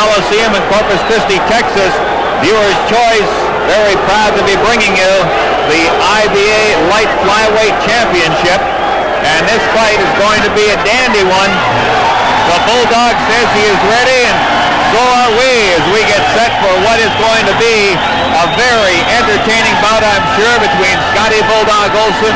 Coliseum in Corpus Christi, Texas. Viewer's Choice, very proud to be bringing you the IBA Light Flyweight Championship. And this fight is going to be a dandy one. The Bulldog says he is ready, and so are we as we get set for what is going to be a very entertaining bout, I'm sure, between Scotty Bulldog Olsen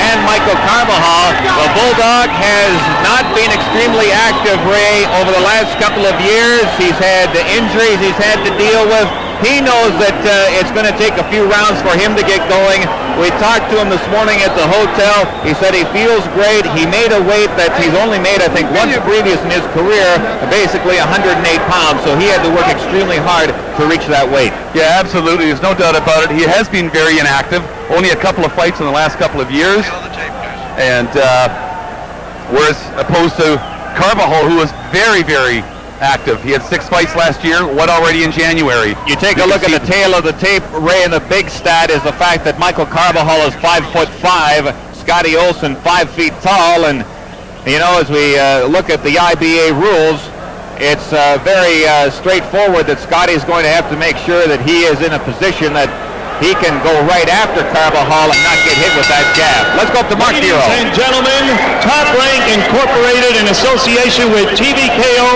and Michael Carbajal. The Bulldog has not been extremely active, Ray, over the last couple of years. He's had the injuries he's had to deal with. He knows that it's going to take a few rounds for him to get going. We talked to him this morning at the hotel. He said he feels great. He made a weight that he's only made, I think, once previous in his career, basically 108 pounds. So he had to work extremely hard to reach that weight. Yeah, absolutely. There's no doubt about it. He has been very inactive. Only a couple of fights in the last couple of years. And whereas opposed to Carbajal, who was very, very active. He had 6 fights last year, one already in January. You take a look at the tail of the tape, Ray, and the big stat is the fact that Michael Carbajal is 5'5", Scotty Olsen 5 feet tall, and you know, as we look at the IBA rules, it's very straightforward that Scotty's going to have to make sure that he is in a position that he can go right after Carbajal and not get hit with that jab. Let's go up to Mark Hero. Ladies and gentlemen, Top Rank Incorporated in association with TVKO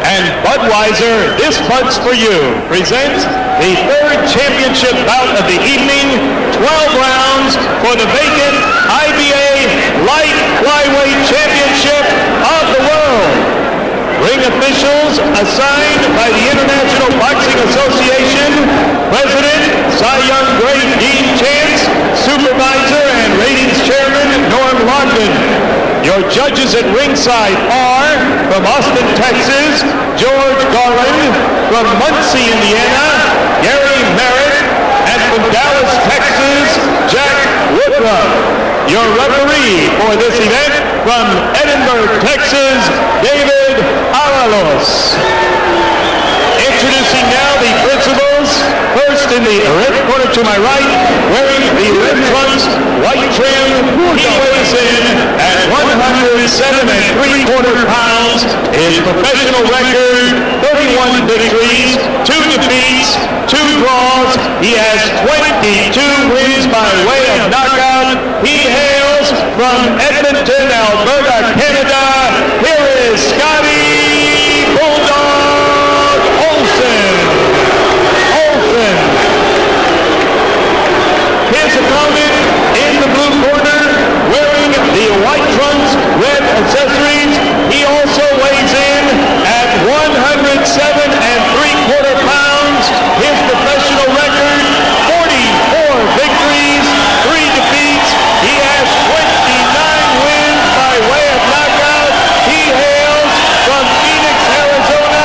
and Budweiser, this Bud's for you, presents the 3rd championship bout of the evening, 12 rounds for the vacant IBA Light Flyweight Championship of the world. Ring officials assigned by the International Boxing Association, President Cy Young Great Dean Chance, Supervisor and Ratings Chairman Norm London. Your judges at ringside are, from Austin, Texas, George Garland, from Muncie, Indiana, Gary Merritt, and from Dallas, Texas, Jack Woodruff. Your referee for this event, from Edinburgh, Texas, David Avalos. Introducing now the principals. First in the red corner to my right, wearing the red trunks, white trim, he weighs in at 107 3/4 pounds. His professional record, 31 victories, 2 defeats, 2 draws. He has 22 wins by way of knockout. He hails from Edmonton, Alberta, Canada. Here is Scotty Bulldog Olsen. His opponent in the blue corner, wearing the white trunks, red accessories. He also weighs in at 107 3/4 pounds. His professional record, 44 victories, 3 defeats. He has 29 wins by way of knockout. He hails from Phoenix, Arizona,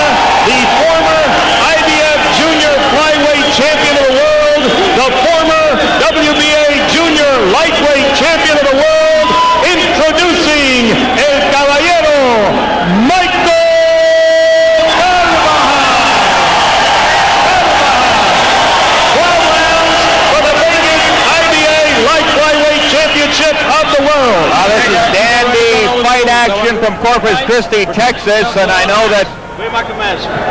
the former IBF Junior Flyweight Champion of the world, the former WBA Junior Lightweight Champion of the world, introducing El Caballero, Michael Carbajal. 12 rounds for the vacant IBA Light Flyweight Championship of the world. This is dandy fight action from Corpus Christi, Texas, and I know that...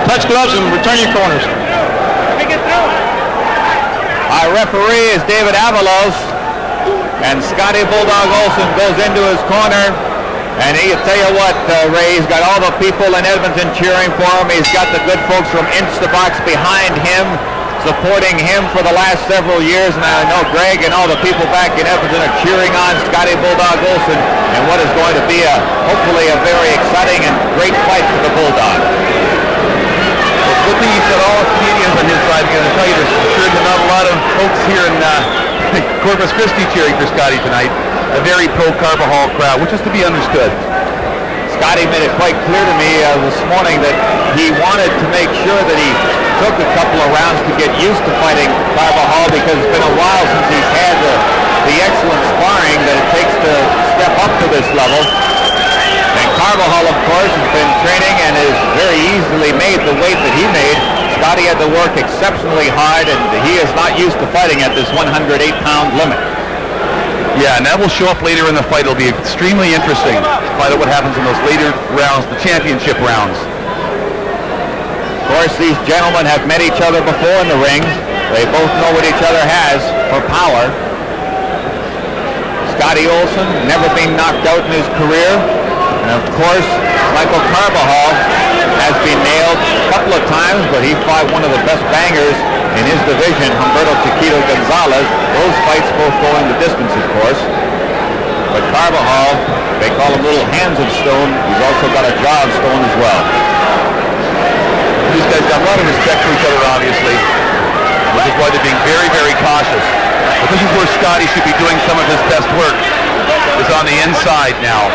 Touch gloves and return your corners. Our referee is David Avalos, and Scotty Bulldog Olsen goes into his corner, and he'll tell you what, Ray, he's got all the people in Edmonton cheering for him. He's got the good folks from Instabox behind him, supporting him for the last several years, and I know Greg and all the people back in Edmonton are cheering on Scotty Bulldog Olsen and what is going to be hopefully a very exciting and great fight for the Bulldog. Good thing he said all Canadians on his side. I'm going to tell you, there's sure not a lot of folks here in Corpus Christi cheering for Scotty tonight. A very pro-Carbajal crowd, which is to be understood. Scotty made it quite clear to me this morning that he wanted to make sure that he took a couple of rounds to get used to fighting Carbajal, because it's been a while since he's had the excellent sparring that it takes to step up to this level. And Carbajal, of course, has been training and has very easily made the weight that he made. Scotty had to work exceptionally hard, and he is not used to fighting at this 108-pound limit. Yeah, and that will show up later in the fight. It'll be extremely interesting to find out what happens in those later rounds, the championship rounds. course, these gentlemen have met each other before in the ring. They both know what each other has for power. Scotty Olsen, never been knocked out in his career. And of course, Michael Carbajal has been nailed a couple of times, but he fought one of the best bangers in his division, Humberto Chiquito Gonzalez. Those fights both go in the distance, of course. But Carbajal, they call him Little Hands of Stone. He's also got a jaw of stone as well. These guys got a lot of respect for each other, obviously, which is why they're being very, very cautious. But this is where Scotty should be doing some of his best work, is on the inside now.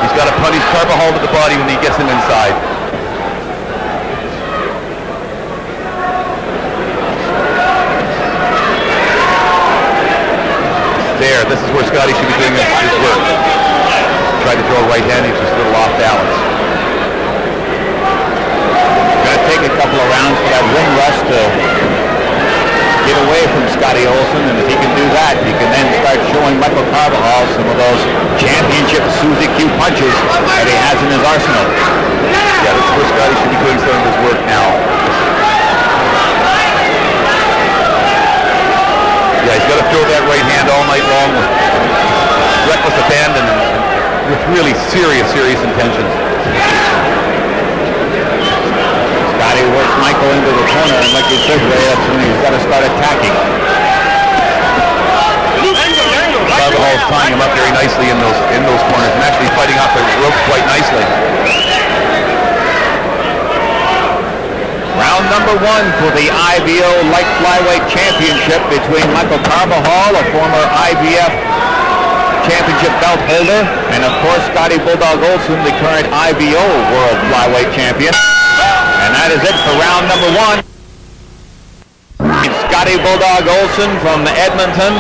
He's got to punish Carbajal to the body when he gets him inside. There, this is where Scotty should be doing his work. Tried to throw a right hand, he's just a little off balance. Going to take a couple of rounds for that ring rust to get away from Scotty Olsen, and if he can do that, he can then start showing Michael Carbajal some of those championship Suzy Q punches that he has in his arsenal. Yeah, this is where Scotty should be doing some of his work now. Yeah, he's got to throw that right hand all night long with reckless abandon and with really serious intentions. Scotty works Michael into the corner, and like you said, Ray, that's when he's got to start attacking. Carvajal's tying him up very nicely in those corners and actually fighting off the rope quite nicely. Round number one for the IBO Light Flyweight Championship between Michael Carbajal, a former IBF championship belt holder, and of course Scotty Bulldog Olsen, the current IBO World Flyweight Champion. And that is it for round number one. Scotty Bulldog Olsen from Edmonton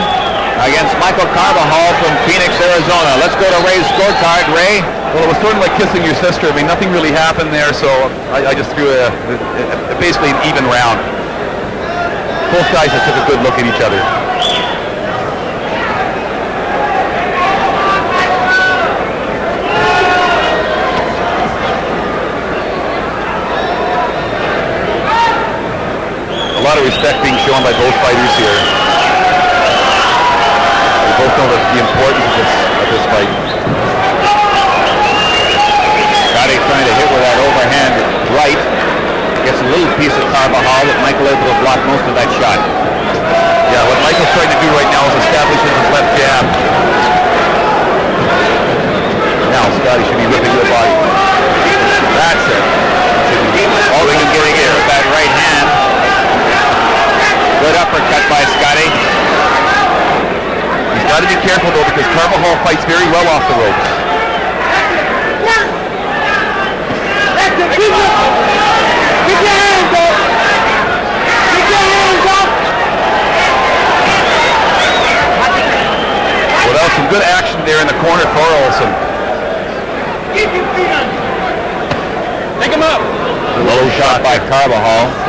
against Michael Carbajal from Phoenix, Arizona. Let's go to Ray's scorecard. Ray? Well, it was sort of like kissing your sister. I mean, nothing really happened there, so I just threw basically an even round. Both guys just took a good look at each other. A lot of respect being shown by both fighters here. They both know the importance of this fight. Scotty trying to hit with that overhand right. Gets a little piece of Carbajal, but Michael able to block most of that shot. Yeah, what Michael's trying to do right now is establish his left jab. Now Scotty should be whipping the body. That's it. All they can get again with that right hand. Good uppercut by Scotty. He's got to be careful though, because Carbajal fights very well off the ropes. Keep your hands up! Keep your hands up! Well, that was some good action there in the corner for Olsen. Keep your feet on! Take him up! A low shot by Carbajal.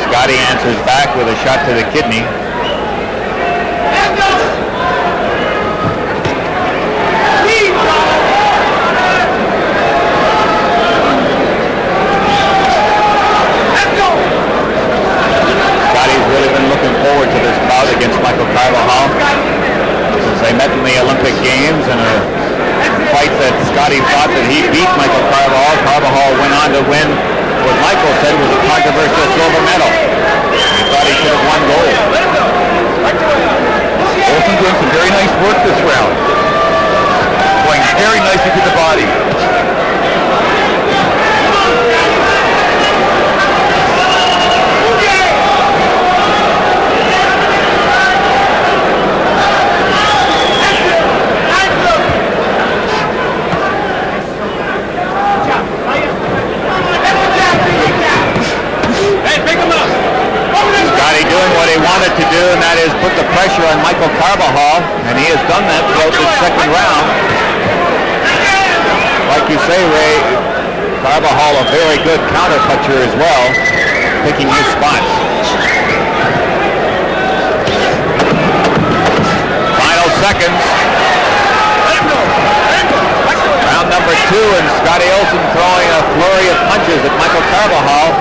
Scotty answers back with a shot to the kidney. Scotty's really been looking forward to this bout against Michael Carbajal since they met in the Olympic Games, and a fight that Scotty thought that he beat Michael Carbajal. Carbajal went on to win what Michael said was a controversial silver medal. He thought he should have won gold. Olsen doing some very nice work this round. Going very nicely to the body. Doing what he wanted to do, and that is put the pressure on Michael Carbajal, and he has done that throughout the second round. Like you say, Ray, Carbajal a very good counter puncher as well, picking his spots. Final seconds. Round number 2, and Scotty Olsen throwing a flurry of punches at Michael Carbajal.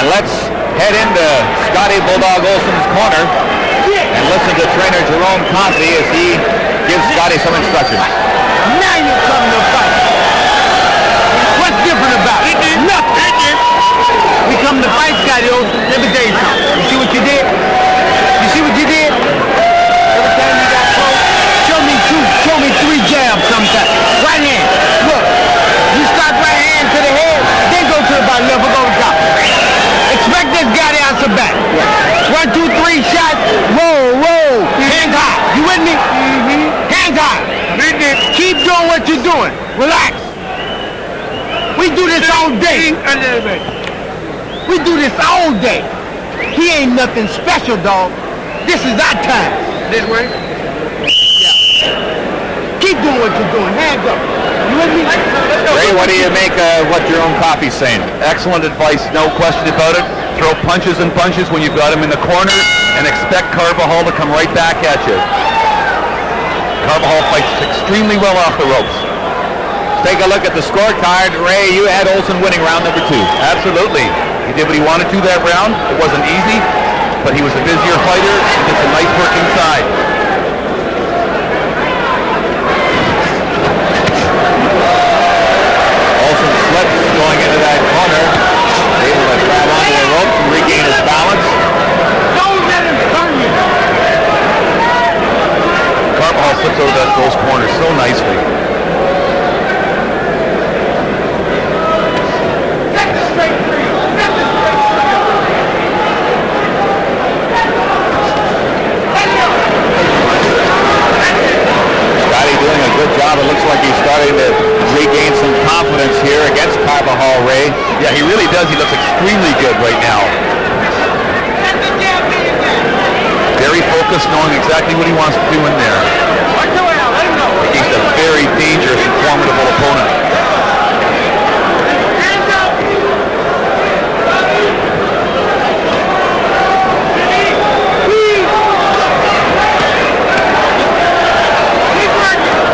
And let's head into Scotty Bulldog Olsen's corner and listen to trainer Jerome Coffey as he gives Scotty some instructions. Now you're coming to fight. What's different about it? Nothing. We come to fight, Scotty Olsen. Let me tell you something. You see what you did? You see what you did? Every time you got close, show me 3 jabs sometimes. Right hand. Look. You start right hand to the head, then go to the bottom, left hook over the top. Expect this guy to answer back. 1, 2, 3 shots. Roll. Hands high. You with me? Hands high. Keep doing what you're doing. Relax. We do this all day. We do this all day. He ain't nothing special, dog. This is our time. This way? Yeah. Keep doing what you're doing. Hands up. You with me? Ray, what do you make of what Jerome Coffey's saying? Excellent advice, no question about it. Throw punches and punches when you've got him in the corner and expect Carbajal to come right back at you. Carbajal fights extremely well off the ropes. Take a look at the scorecard. Ray, you had Olsen winning round number 2. Absolutely. He did what he wanted to that round. It wasn't easy, but he was a busier fighter and did some nice work inside. Olsen slips going into that corner. Able to grab onto the ropes and regain his balance. Don't let him turn you. Carbajal slips over those corners so nicely. Doing a good job. It looks like he's starting to regain some confidence here against Carbajal, Ray. Yeah, he really does. He looks extremely good right now. Very focused, knowing exactly what he wants to do in there. He's a very dangerous and formidable opponent.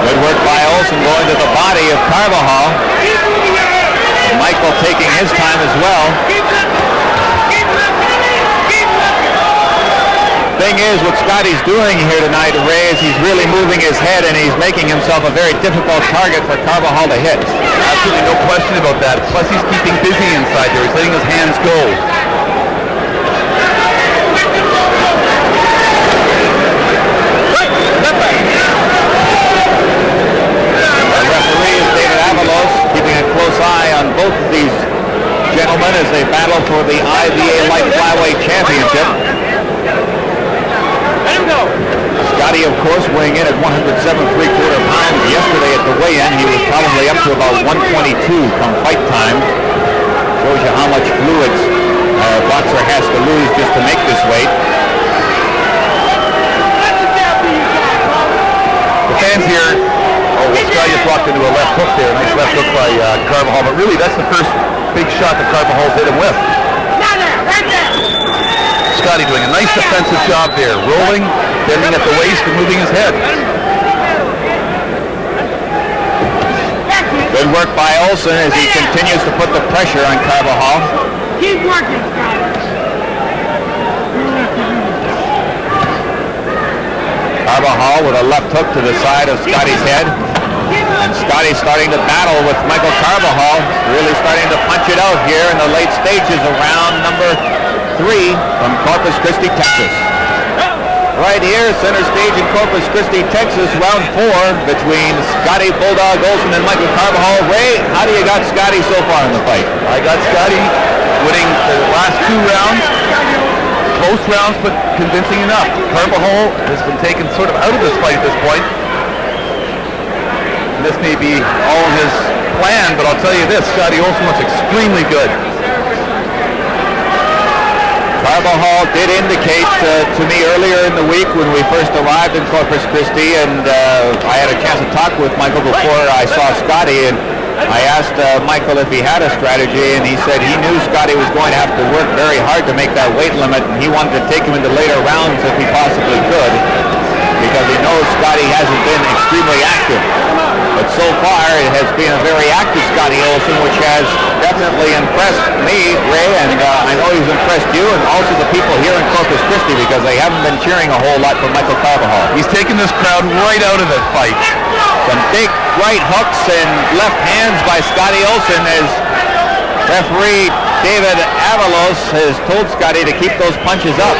Good work by Olsen going to the body of Carbajal. Michael taking his time as well. Thing is, what Scotty's doing here tonight, Ray, is he's really moving his head and he's making himself a very difficult target for Carbajal to hit. Absolutely no question about that. Plus he's keeping busy inside there. He's letting his hands go. Keeping a close eye on both of these gentlemen as they battle for the IBA Light Flyweight Championship. Let him go. Scotty, of course, weighing in at 107 3/4 pounds. Yesterday at the weigh-in, he was probably up to about 122 come fight time. Shows you how much fluids a boxer has to lose just to make this weight. The fans here. Oh, Scotty just walked into a left hook there. Nice left hook by Carbajal. But really, that's the first big shot that Carbajal hit him with. Right there. Scotty doing a nice defensive job there. Rolling, bending at the waist, and moving his head. Good work by Olsen as he continues to put the pressure on Carbajal. Keep working, Scotty. Carbajal with a left hook to the side of Scotty's head. And Scotty starting to battle with Michael Carbajal, really starting to punch it out here in the late stages of round number 3 from Corpus Christi, Texas. Right here, center stage in Corpus Christi, Texas, round 4 between Scotty Bulldog Olsen and Michael Carbajal. Ray, how do you got Scotty so far in the fight? I got Scotty winning the last 2 rounds. Close rounds, but convincing enough. Carbajal has been taken sort of out of this fight at this point. And this may be all in his plan, but I'll tell you this, Scotty Olsen looks extremely good. Carbajal did indicate to me earlier in the week when we first arrived in Corpus Christi, and I had a chance to talk with Michael before I saw Scotty, and I asked Michael if he had a strategy, and he said he knew Scotty was going to have to work very hard to make that weight limit, and he wanted to take him into later rounds if he possibly could, because he knows Scotty hasn't been extremely active. But so far, it has been a very active Scotty Olsen, which has definitely impressed me, Ray, and I know he's impressed you, and also the people here in Corpus Christi, because they haven't been cheering a whole lot for Michael Carbajal. He's taken this crowd right out of the fight. Some big right hooks and left hands by Scotty Olsen as referee David Avalos has told Scotty to keep those punches up.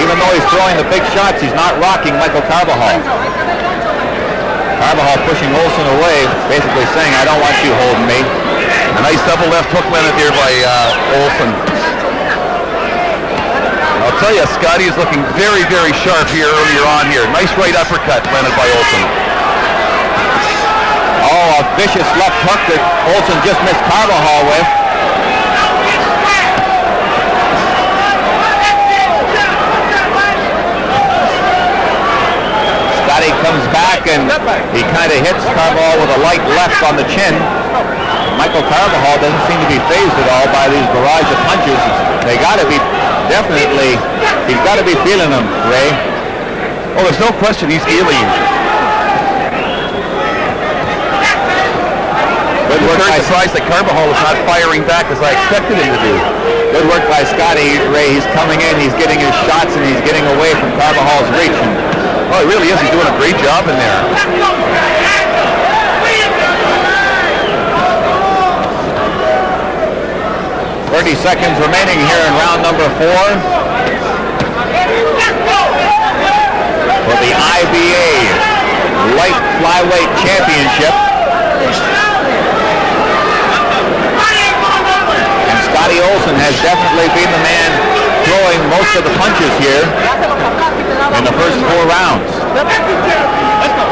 Even though he's throwing the big shots, he's not rocking Michael Carbajal. Carbajal pushing Olsen away, basically saying, I don't want you holding me. A nice double left hook landed there by Olsen. I'll tell you, Scotty is looking very, very sharp here earlier on here. Nice right uppercut landed by Olsen. Oh, a vicious left hook that Olsen just missed Carbajal with. Scotty comes back and he kind of hits Carbajal with a light left on the chin. Michael Carbajal doesn't seem to be fazed at all by these barrage of punches. They got to be definitely, he's got to be feeling them, Ray. Oh, there's no question he's feeling. Good work. I'm surprised that Carbajal is not firing back as I expected him to do. Good work by Scotty, Ray. He's coming in, he's getting his shots, and he's getting away from Carbajal's reach. Oh, he really is. He's doing a great job in there. 30 seconds remaining here in round number 4 for the IBA Light Flyweight Championship. And Scotty Olsen has definitely been the man throwing most of the punches here in the first 4 rounds. Let's go.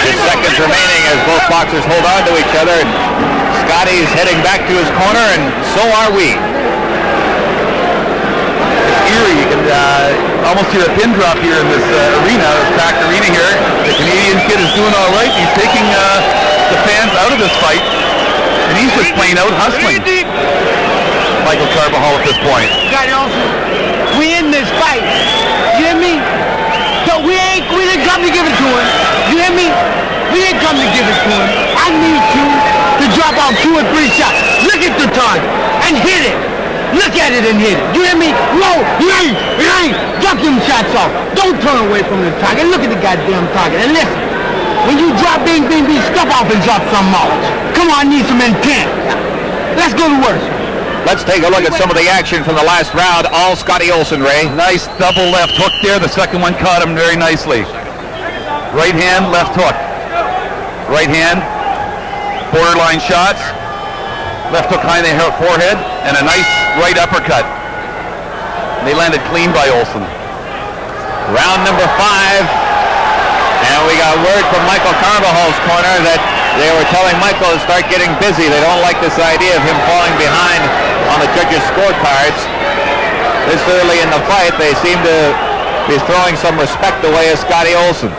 6 seconds remaining as both boxers hold on to each other. And Scotty's heading back to his corner, and so are we. It's eerie. You can almost hear a pin drop here in this arena, this packed arena here. The Canadian kid is doing all right. He's taking the fans out of this fight, and he's just plain out hustling Michael Carbajal at this point. We in this fight. You hear me? So we didn't come to give it to him. You hear me? We didn't come to give it to him. I need you to drop out 2 or 3 shots. Look at the target and hit it. Look at it and hit it. You hear me? No, you ain't. Drop them shots off. Don't turn away from the target. Look at the goddamn target. And listen, when you drop bing, step off and drop some more. Come on, I need some intent. Let's go to work. Let's take a look at some of the action from the last round. All Scotty Olsen, Ray. Nice double left hook there. The second one caught him very nicely. Right hand, left hook. Right hand, borderline shots. Left hook high in the forehead, and a nice right uppercut. They landed clean by Olsen. Round number 5. And we got word from Michael Carbajal's corner that they were telling Michael to start getting busy. They don't like this idea of him falling behind on the judges' scorecards. This early in the fight, they seem to be throwing some respect away at Scotty Olsen.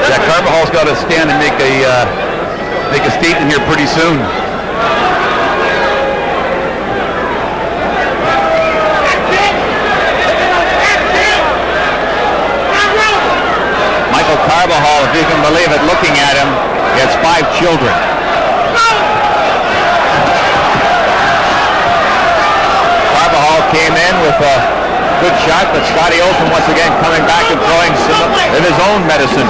Yeah, Carbajal's got to stand and make a statement here pretty soon. Michael Carbajal, if you can believe it, looking at him, he has 5 children. Carbajal came in with a good shot, but Scotty Olsen once again coming back and throwing some of his own medicine.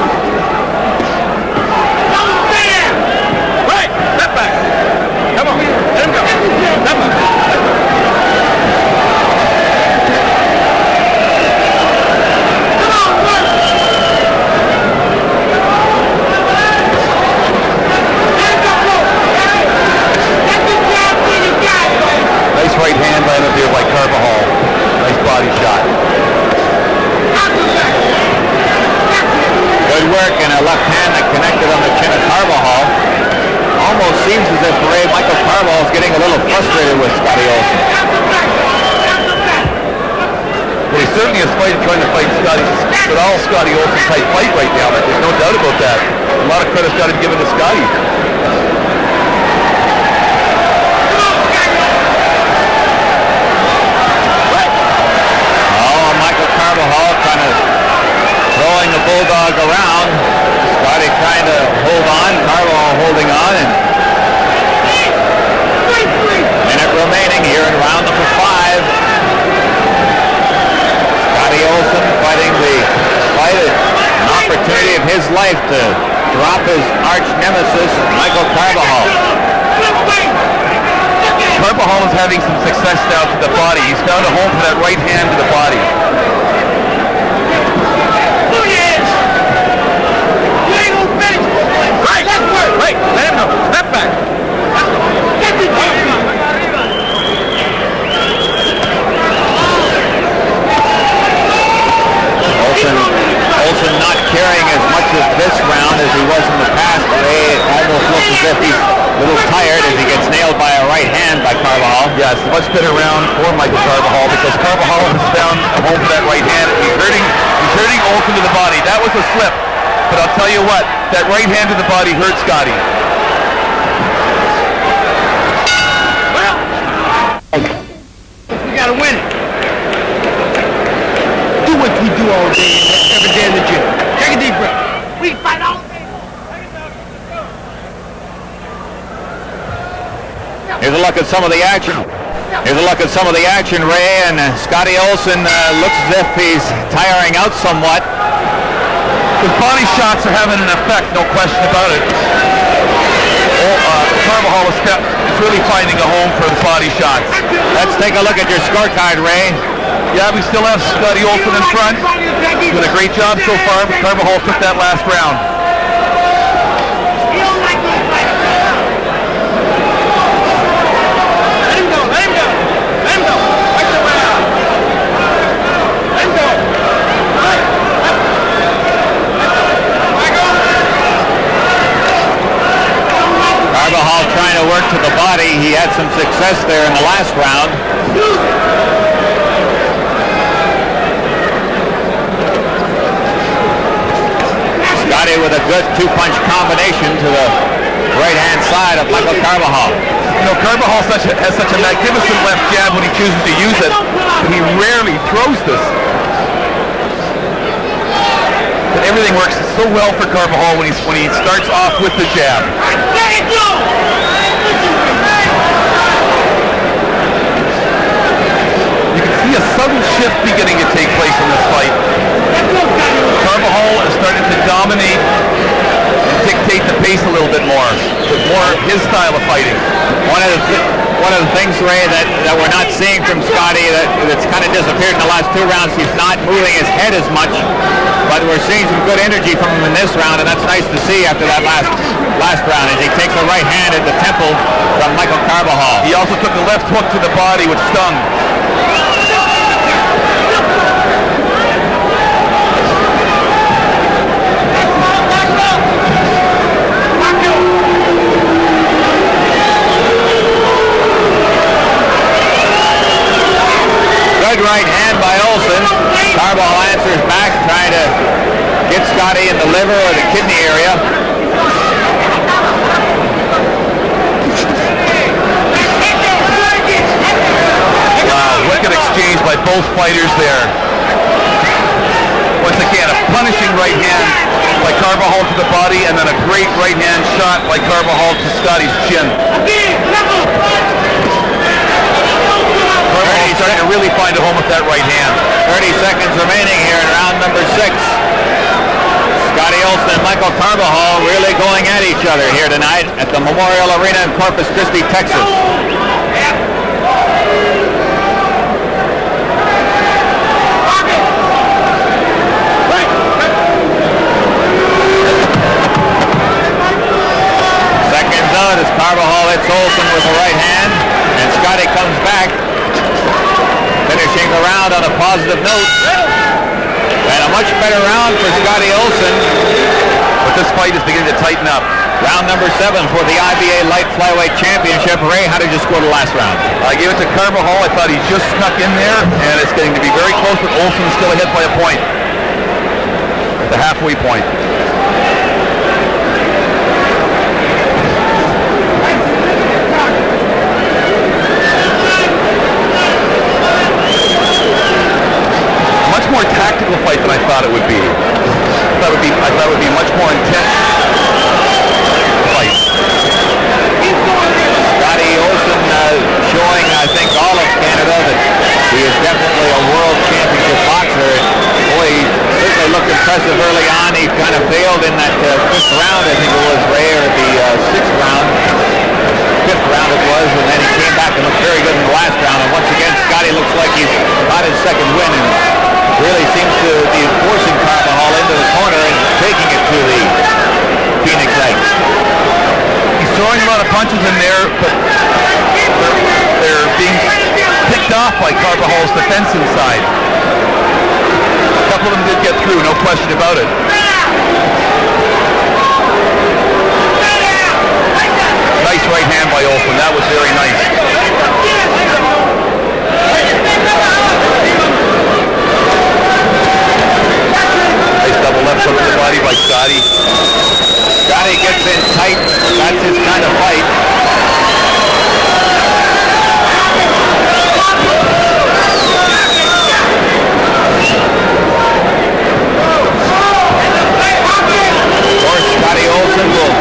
Right, step back. Come on, let him go. Step back. Nice right hand landed there by Carbajal. Nice body shot. Good work, and a left hand that connected on the chin of Carbajal. Almost seems as if Michael Carbajal is getting a little frustrated with Scotty Olsen. Well, he certainly is trying to fight Scotty. But all Scotty Olsen's tight fight right now. There's no doubt about that. A lot of credit's got to be given to Scotty. Carbajal is having some success now to the body. He's found a home for that right hand to the body. Right, let him know. Step back. Olsen not carrying as much of this round as he was in the past. It almost looks as if he's a little tired as he gets nailed by a right hand by Carbajal. Yeah, it's a much better round for Michael Carbajal because Carbajal has found a home for that right hand. He's hurting Olsen to the body. That was a slip. But I'll tell you what, that right hand to the body hurt Scotty. We gotta win it. Do what we do all day, every day in the gym. Take a deep breath. We fight all day. Here's a look at some of the action. Ray, and Scotty Olsen looks as if he's tiring out somewhat. His body shots are having an effect, no question about it. Carbajal is really finding a home for the body shots. Let's take a look at your scorecard, Ray. Yeah, we still have Scotty Olsen in front. Doing a great job so far, but Carbajal took that last round. Carbajal trying to work to the body. He had some success there in the last round. Scotty with a good two-punch combination to the right-hand side of Michael Carbajal. You know, Carbajal has such a magnificent left jab when he chooses to use it, but he rarely throws this. But everything works so well for Carbajal when he starts off with the jab. You can see a subtle shift beginning to take place in this fight. Carbajal is starting to dominate and dictate the pace a little bit more, with more of his style of fighting. One of the things, Ray, that we're not seeing from Scotty that's kind of disappeared in the last two rounds, he's not moving his head as much, but we're seeing some good energy from him in this round, and that's nice to see after that last round as he takes a right hand at the temple from Michael Carbajal. He also took a left hook to the body, which stung. Good right hand by Olsen. Carbajal answers back, trying to get Scotty in the liver or the kidney area. Wow, wicked exchange by both fighters there. Once again, a punishing right hand by Carbajal to the body, and then a great right hand shot by Carbajal to Scotty's chin. He's starting to really find a home with that right hand. 30 seconds remaining here in round number 6. Scotty Olsen and Michael Carbajal really going at each other here tonight at the Memorial Arena in Corpus Christi, Texas. Seconds out as Carbajal hits Olsen with the right hand, and Scotty comes back, finishing the round on a positive note. And a much better round for Scotty Olsen. But this fight is beginning to tighten up. Round number 7 for the IBA Light Flyweight Championship. Ray, how did you score the last round? I gave it to Carbajal. I thought he just snuck in there, and it's getting to be very close, but Olsen is still ahead by a point. At the halfway point. More tactical fight than I thought it would be. I thought it would be a much more intense fight. Scotty Olsen showing, I think, all of Canada that he is definitely a world championship boxer. Boy, he certainly looked impressive early on. He kind of failed got his second win and really seems to be forcing Carbajal into the corner and taking it to the Phoenix Lights. He's throwing a lot of punches in there, but they're being picked off by Carbajal's defense inside. A couple of them did get through, no question about it. Nice right hand by Olsen. That was very nice. Nice double left hook to the body by Scotty. Scotty gets in tight. That's his kind of fight. Of course, Scotty Olsen will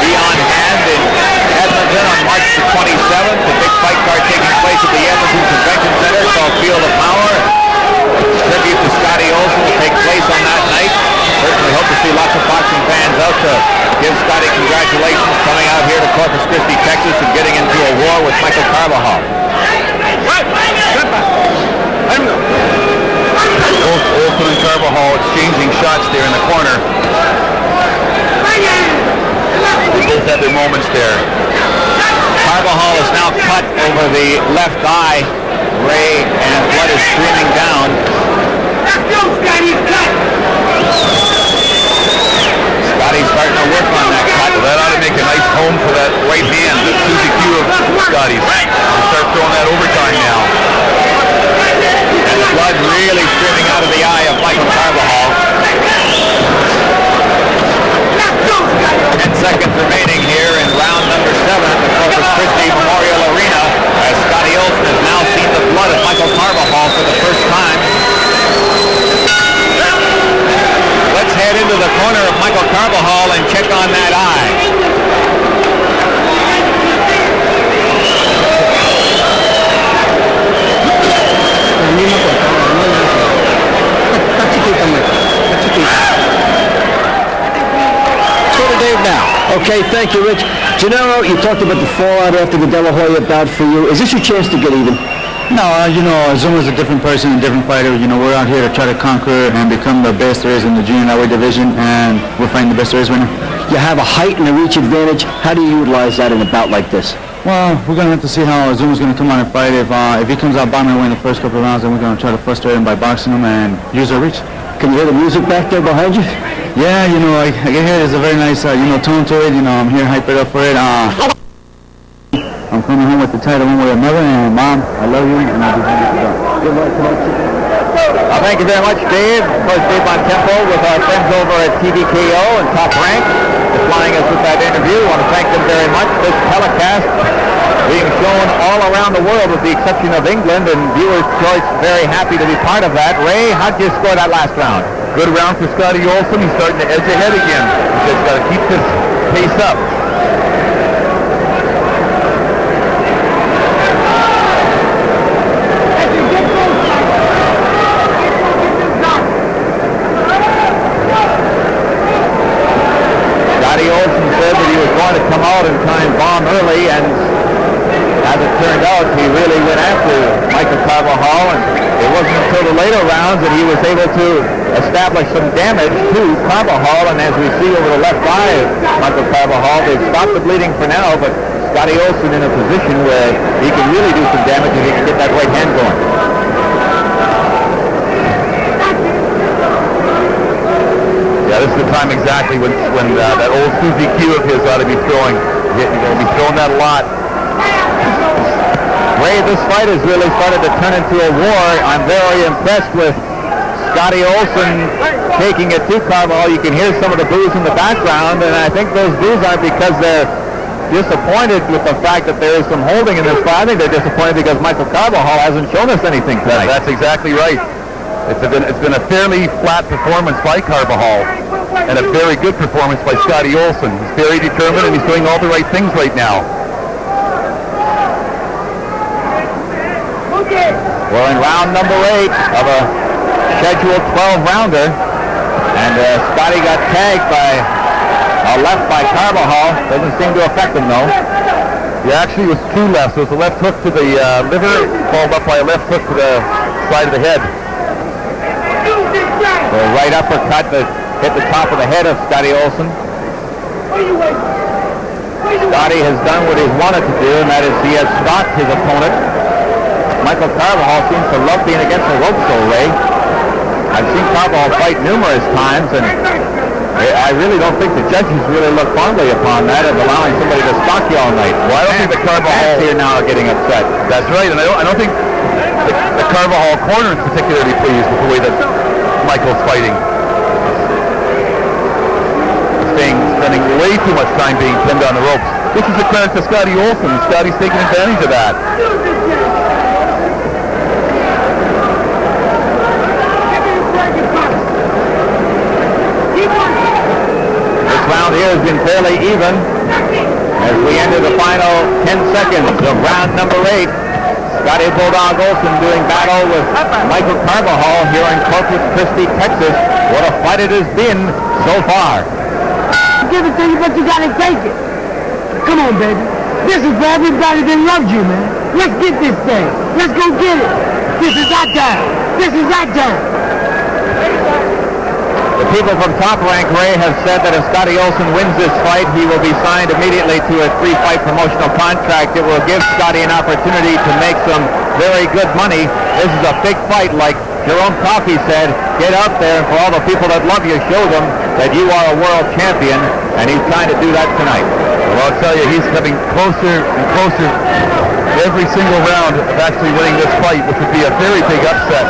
be on hand in Edmonton on March the 27th. The big fight card taking place at the Edmonton Convention Center called Field of Power. Tribute to Scotty Olsen will take place on that night. Certainly hope to see lots of boxing fans out to give Scotty congratulations coming out here to Corpus Christi, Texas, and getting into a war with Michael Carbajal. Olsen and Carbajal exchanging shots there in the corner. They both had their moments there. Carbajal is now cut over the left eye, Ray, and blood is streaming down. Scotty's starting to work on that cut. Well, that ought to make a nice home for that right hand, the Suzy Q of Scotty's. We'll start throwing that overtime now. And the blood really streaming out of the eye of Michael Carbajal. 10 seconds remaining here in round number 7 at the Corpus Christi Memorial Arena, as Scotty Olsen has now seen the blood of Michael Carbajal for the first time. Let's head into the corner of Michael Carbajal and check on that eye. Go to Dave now. Okay, thank you, Rich. Gennaro, you talked about the fallout after the De La Hoya bout for you. Is this your chance to get even? No, Zuma's a different person, a different fighter. We're out here to try to conquer and become the best there is in the junior lightweight division, and we're fighting the best there is right now. You have a height and a reach advantage. How do you utilize that in a bout like this? Well, we're going to have to see how Zuma's going to come out and fight. If he comes out bombing away in the first couple of rounds, then we're going to try to frustrate him by boxing him and use our reach. Can you hear the music back there behind you? Yeah, I can hear there's a very nice, tone to it. I'm here hype it up for it. I'm coming home with the title one way or another, and Mom, I love you, and I'll be happy to go. Good luck tonight. Thank you very much, Dave. Of course, Dave Bontempo with our friends over at TVKO and Top Rank for flying us with that interview. I want to thank them very much. This telecast being shown all around the world with the exception of England, and viewers' choice very happy to be part of that. Ray, how'd you score that last round? Good round for Scotty Olsen. He's starting to edge ahead again. He's just got to keep this pace up. Scotty Olsen said that he was going to come out and try and bomb early, and as it turned out, he really went after Michael Carbajal, and it wasn't until the later rounds that he was able to establish some damage to Carbajal, and as we see over the left eye of Michael Carbajal, they've stopped the bleeding for now, but Scotty Olsen in a position where he can really do some damage if he can get that right hand going. Yeah, this is the time exactly when that old Suzy Q of his ought to be throwing. He's going to be throwing that a lot. Ray, this fight has really started to turn into a war. I'm very impressed with Scotty Olsen taking it to Carbajal. You can hear some of the boos in the background, and I think those boos aren't because they're disappointed with the fact that there is some holding in this fight. I think they're disappointed because Michael Carbajal hasn't shown us anything tonight. That's exactly right. It's been a fairly flat performance by Carbajal and a very good performance by Scotty Olsen. He's very determined and he's doing all the right things right now. We're in round number 8 of a scheduled 12-rounder, and Scotty got tagged by a left by Carbajal. Doesn't seem to affect him though. Yeah, actually it was two lefts. It was a left hook to the liver, followed up by a left hook to the side of the head. The right uppercut that hit the top of the head of Scotty Olsen. Scotty has done what he's wanted to do, and that is he has stalked his opponent. Michael Carbajal seems to love being against the ropes, though, Ray. I've seen Carbajal fight numerous times, and I really don't think the judges really look fondly upon that of allowing somebody to stalk you all night. Well, I don't think the Carbajal here now are getting upset. That's right, and I don't think the Carbajal corner is particularly pleased with the way that Michael's fighting. Spending way too much time being pinned on the ropes. This is a credit to Scotty Olsen. Scotty's taking advantage of that. This round here has been fairly even as we enter the final 10 seconds of round number 8. Scotty Bulldog Olsen doing battle with Michael Carbajal here in Corpus Christi, Texas. What a fight it has been so far. Give it to you, but you gotta take it. Come on, baby. This is for everybody that loves you, man. Let's get this thing. Let's go get it. This is our time. This is our time. The people from Top Rank, Ray, have said that if Scotty Olsen wins this fight, he will be signed immediately to a 3-fight promotional contract. It will give Scotty an opportunity to make some very good money. This is a big fight, like Jerome Coffey said. Get out there, and for all the people that love you, show them that you are a world champion, and he's trying to do that tonight. Well, I'll tell you, he's coming closer and closer every single round of actually winning this fight, which would be a very big upset.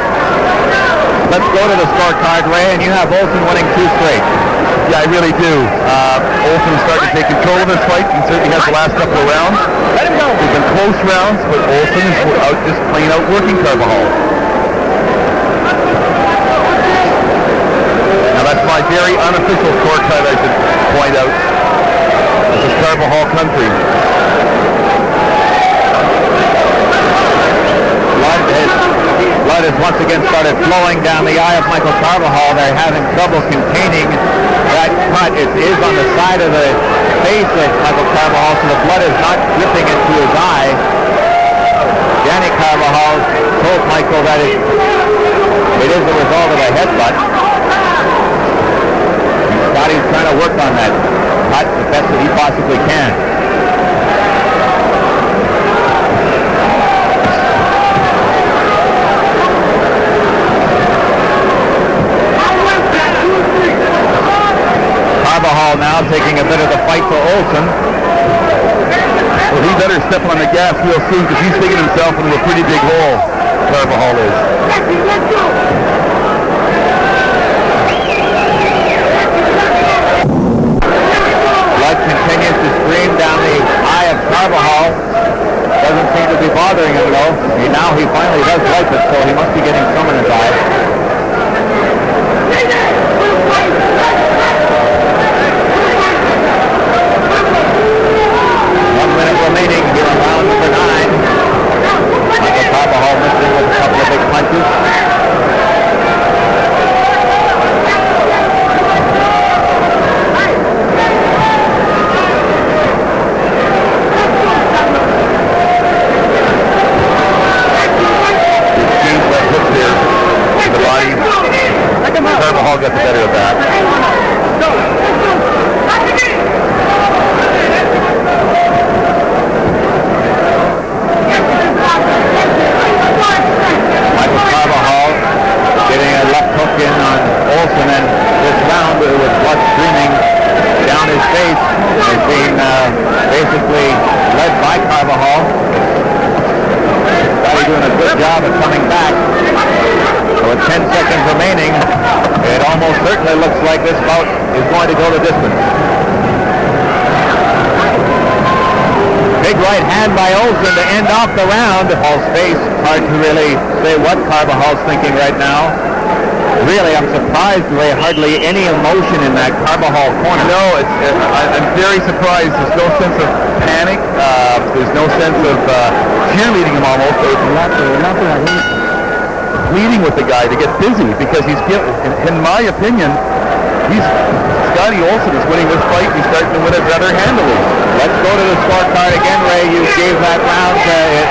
Let's go to the scorecard, Ray, and you have Olsen winning 2 straight. Yeah, I really do. Olsen is starting to take control of this fight. He certainly has the last couple of rounds. Let him go. They've been close rounds, but Olsen is out just plain out working Carbajal. Now that's my very unofficial scorecard, I should point out. This is Carbajal country. Blood has once again started flowing down the eye of Michael Carbajal. They're having trouble containing that cut. It is on the side of the face of Michael Carbajal, so the blood is not dripping into his eye. Danny Carbajal told Michael that it is the result of a headbutt. Scotty's trying to work on that cut the best that he possibly can. Carbajal now taking a bit of the fight to Olsen. Well, he better step on the gas real soon because he's digging himself into a pretty big hole. Carbajal is. Blood continues to stream down the eye of Carbajal. Doesn't seem to be bothering him though. Now he finally does wipe it, so he must be getting some in his eye. 1 minute remaining here in round number 9. Michael Carbajal missing with a couple of big punches. Carbajal got the better of that. Michael Carbajal getting a left hook in on Olsen, and this round with blood streaming down his face is being basically led by Carbajal. Scotty doing a good job of coming back. So with 10 seconds remaining, it almost certainly looks like this bout is going to go the distance. Big right hand by Olsen to end off the round. Paul's face, hard to really say what Carbajal's thinking right now. Really, I'm surprised Ray, hardly any emotion in that Carbajal corner. No, I'm very surprised. There's no sense of panic. There's no sense of cheerleading him almost. Pleading with the guy to get busy because in my opinion, Scotty Olsen is winning this fight. He's starting to win it rather handily. Let's go to the scorecard again, Ray. You gave that round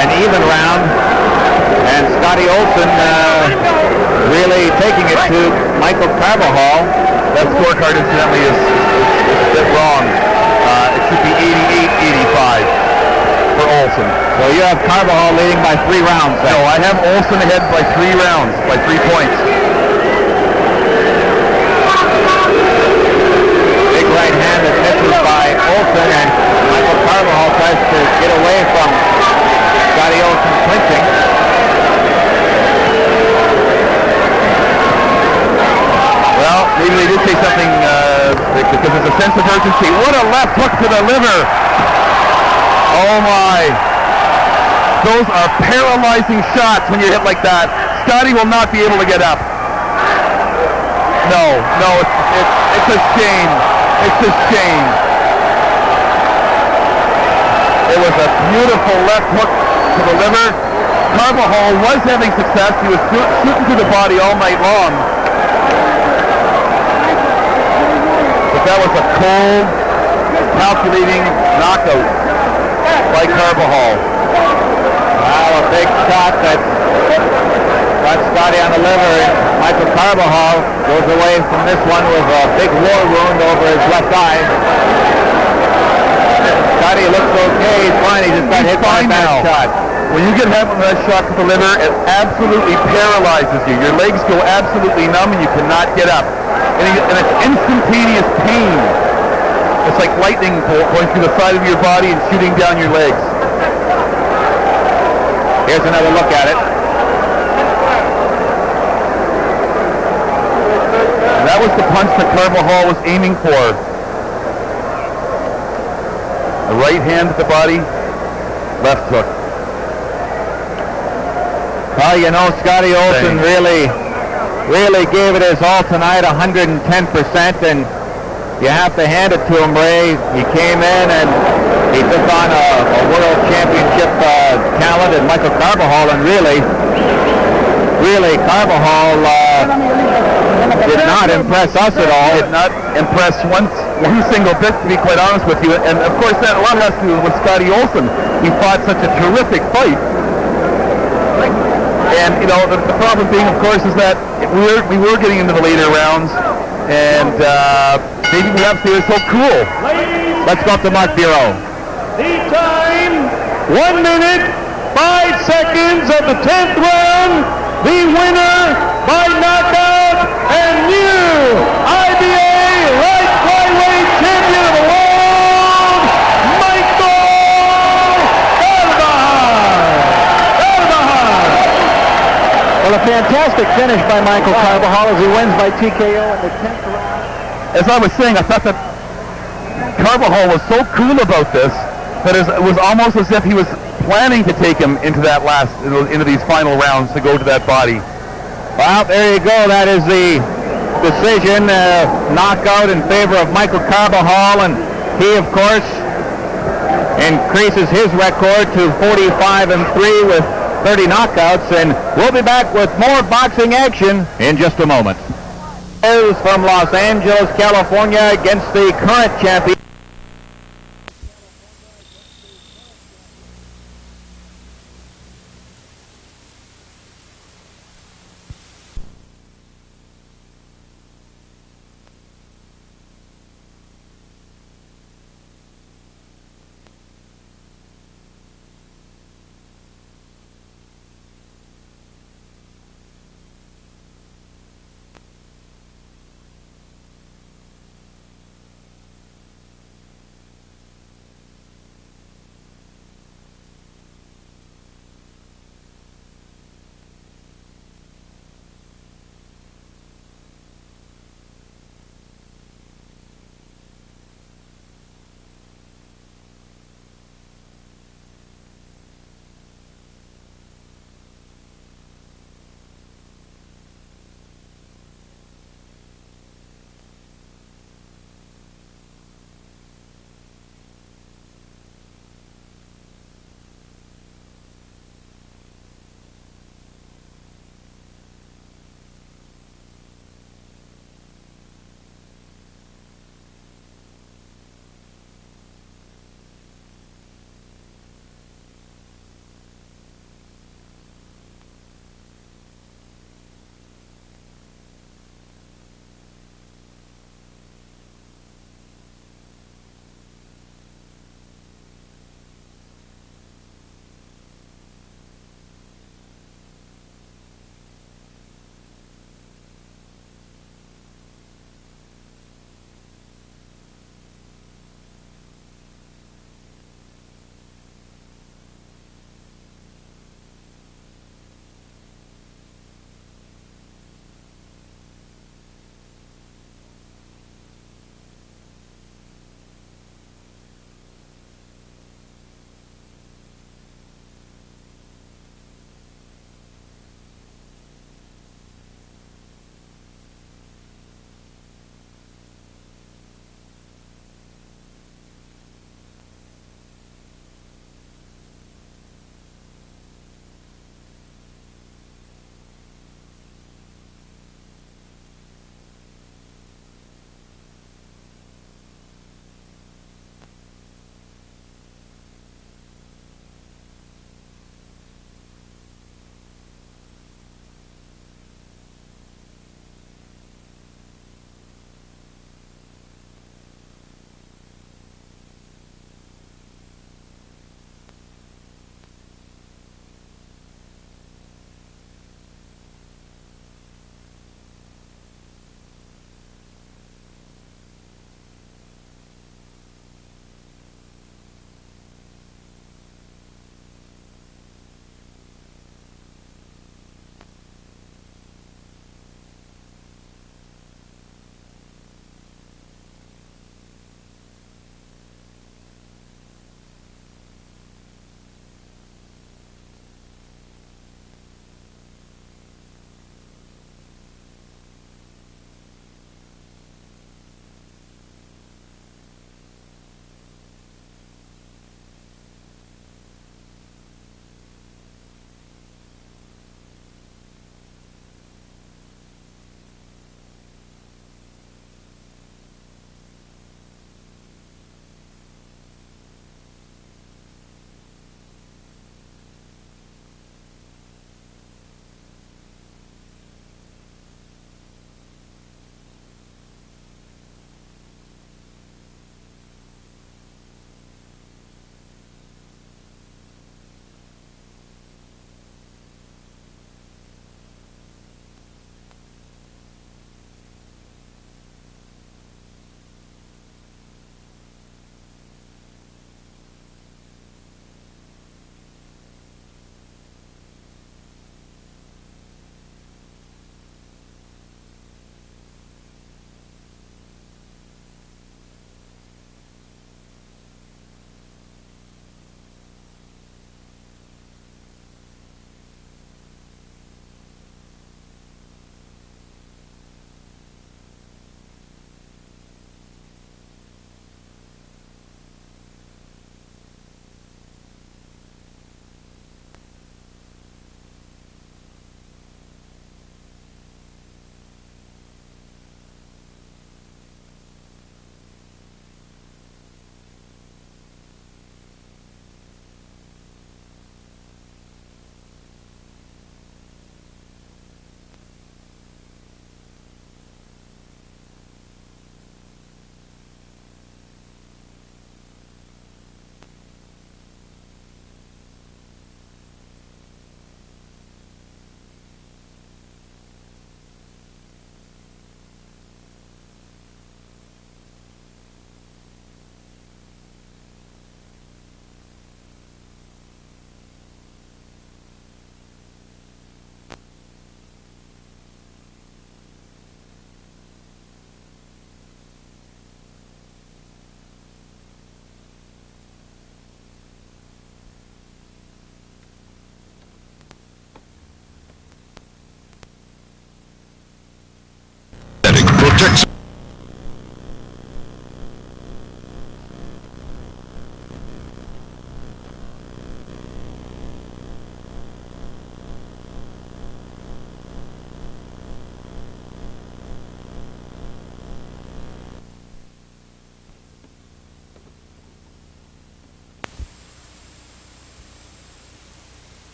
an even round. And Scotty Olsen really taking it to Michael Carbajal. That scorecard, incidentally, is a bit wrong. It should be 88-85 for Olsen. So you have Carbajal leading by 3 rounds. No, I have Olsen ahead by 3 rounds, by 3 points. Big right hand that misses by Olsen, and Michael Carbajal tries to get away from Scotty Olsen clinching. Well, maybe they did say something because there's a sense of urgency. What a left hook to the liver! Oh my! Those are paralyzing shots when you hit like that. Scotty will not be able to get up. No, it's a shame. It's a shame. It was a beautiful left hook to the liver. Carbajal was having success. He was shooting to the body all night long. But that was a cold, calculating knockout by Carbajal. Wow, a big shot that got Scotty on the liver. Michael Carbajal goes away from this one with a big war wound over his left eye. Scotty looks okay. He's fine. He just got hit by a bad shot. When you get hit with that shot to the liver, it absolutely paralyzes you. Your legs go absolutely numb and you cannot get up. And it's instantaneous pain. It's like lightning going through the side of your body and shooting down your legs. Here's another look at it. And that was the punch that Carbajal was aiming for. The right hand to the body, left hook. Well, you know, Scotty Olsen really gave it his all tonight, 110%, and you have to hand it to him, Ray. He came in and he took on a world championship talent in Michael Carbajal, and really, Carbajal did not impress us at all. Did not impress one single bit, to be quite honest with you. And of course, that a lot has to do with Scotty Olsen. He fought such a terrific fight. And you know, the problem being, of course, is that we were getting into the later rounds, and maybe perhaps they were so cool. Let's go up to Mark Bureau. The time, 1 minute, 5 seconds of the 10th round. The winner by knockout and new IBA light flyweight champion of the world, Michael Carbajal. Well, a fantastic finish by Michael Carbajal as he wins by TKO in the 10th round. As I was saying, I thought that Carbajal was so cool about this that it was almost as if he was planning to take him into these final rounds to go to that body. Well, there you go. That is the decision, knockout in favor of Michael Carbajal, and he, of course, increases his record to 45-3 with 30 knockouts, and we'll be back with more boxing action in just a moment. From Los Angeles, California, against the current champion.